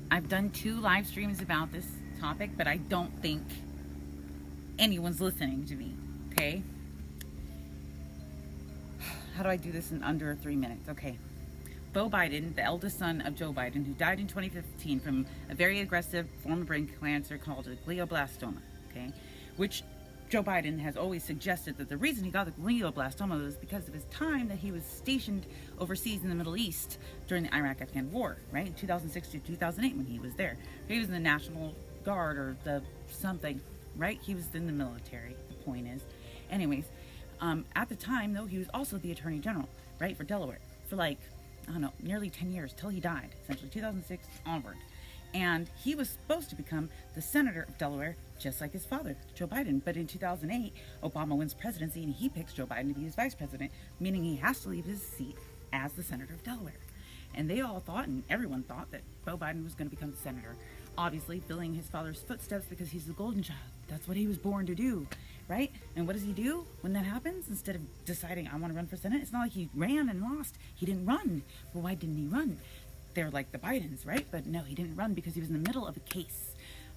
I've done 2 live streams about this topic, but I don't think anyone's listening to me, okay? How do I do this in under 3 minutes? Okay. Beau Biden, the eldest son of Joe Biden, who died in 2015 from a very aggressive form of brain cancer called a glioblastoma, okay? Which Joe Biden has always suggested that the reason he got the glioblastoma was because of his time that he was stationed overseas in the Middle East during the Iraq-Afghan war, right? 2006 to 2008 when he was there. He was in the National Guard or the something, right? He was in the military, the point is. Anyways, at the time, though, he was also the Attorney General, right, for Delaware, for like, I don't know, nearly 10 years, till he died, essentially 2006 onward. And he was supposed to become the senator of Delaware, just like his father, Joe Biden. But in 2008, Obama wins presidency and he picks Joe Biden to be his vice president, meaning he has to leave his seat as the senator of Delaware. And they all thought, and everyone thought, that Beau Biden was going to become the senator, obviously filling his father's footsteps because he's the golden child. That's what he was born to do, right? And what does he do when that happens? Instead of deciding, I want to run for Senate, it's not like he ran and lost. He didn't run. Well, why didn't he run? They're like the Bidens, right? But no, he didn't run because he was in the middle of a case,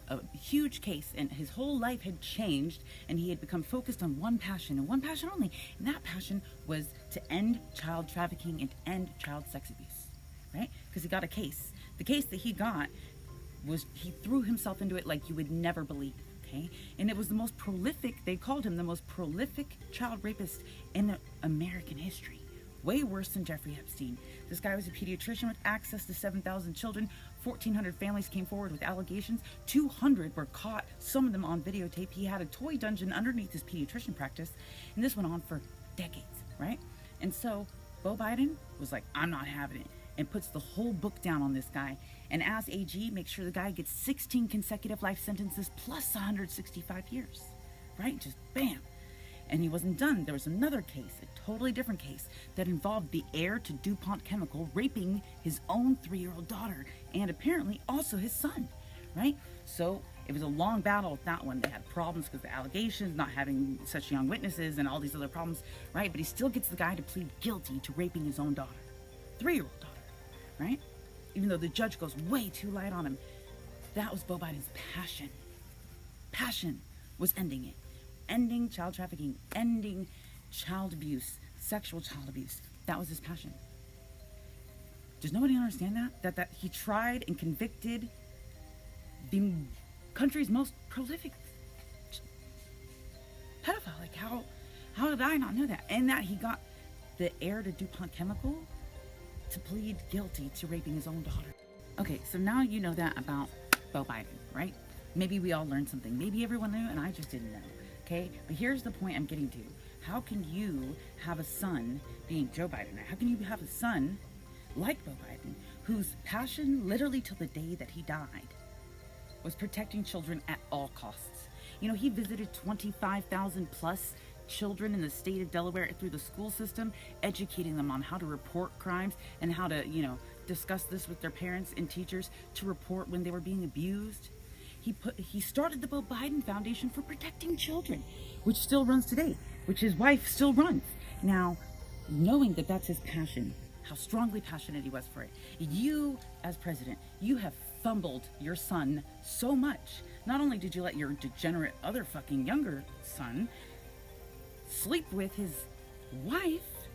a huge case, and his whole life had changed, and he had become focused on one passion, and one passion only. And that passion was to end child trafficking and end child sex abuse, right? Because he got a case. The case that he got was, he threw himself into it like you would never believe, okay? And it was the most prolific, they called him the most prolific child rapist in American history. Way worse than Jeffrey Epstein. This guy was a pediatrician with access to 7,000 children. 1,400 families came forward with allegations. 200 were caught, some of them on videotape. He had a toy dungeon underneath his pediatrician practice, and this went on for decades, right? And so Beau Biden was like, I'm not having it, and puts the whole book down on this guy. And as AG, makes sure the guy gets 16 consecutive life sentences plus 165 years, right? Just bam. And he wasn't done. There was another case, a totally different case, that involved the heir to DuPont Chemical raping his own 3-year-old daughter and apparently also his son, right? So it was a long battle with that one. They had problems because the allegations, not having such young witnesses, and all these other problems, right? But he still gets the guy to plead guilty to raping his own daughter, 3-year-old daughter, right? Even though the judge goes way too light on him. That was Beau Biden's passion. Passion was ending it. Ending child trafficking, ending child abuse, sexual child abuse. That was his passion. Does nobody understand that? That he tried and convicted the country's most prolific pedophile. Like, how did I not know that? And that he got the heir to DuPont Chemical to plead guilty to raping his own daughter. Okay, so now you know that about Beau Biden, right? Maybe we all learned something. Maybe everyone knew and I just didn't know. Okay, but here's the point I'm getting to. How can you have a son, being Joe Biden, how can you have a son like Beau Biden, whose passion, literally till the day that he died, was protecting children at all costs? You know, he visited 25,000 plus children in the state of Delaware through the school system, educating them on how to report crimes and how to, you know, discuss this with their parents and teachers to report when they were being abused. He started the Beau Biden Foundation for protecting children, which still runs today, which his wife still runs. Now, knowing that that's his passion, how strongly passionate he was for it, you, as president, you have fumbled your son so much. Not only did you let your degenerate other fucking younger son sleep with his wife,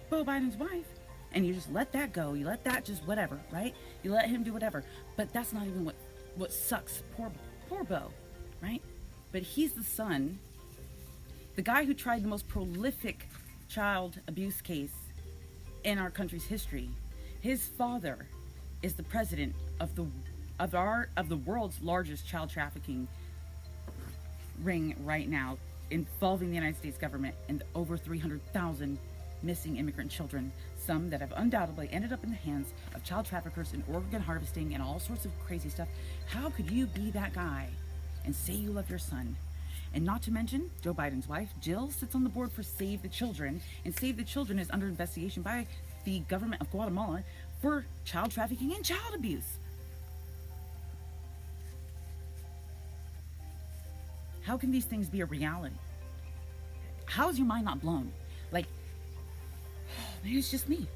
Beau Biden's wife, and you just let that go. You let that just whatever, right? You let him do whatever. But that's not even what sucks. Poor Beau, right? But he's the son, the guy who tried the most prolific child abuse case in our country's history. His father is the president of the world's largest child trafficking ring right now, involving the United States government and over 300,000 missing immigrant children, some that have undoubtedly ended up in the hands of child traffickers in organ harvesting and all sorts of crazy stuff. How could you be that guy and say you love your son? And not to mention, Joe Biden's wife, Jill, sits on the board for Save the Children, and Save the Children is under investigation by the government of Guatemala for child trafficking and child abuse. How can these things be a reality? How is your mind not blown? Like, maybe it's just me.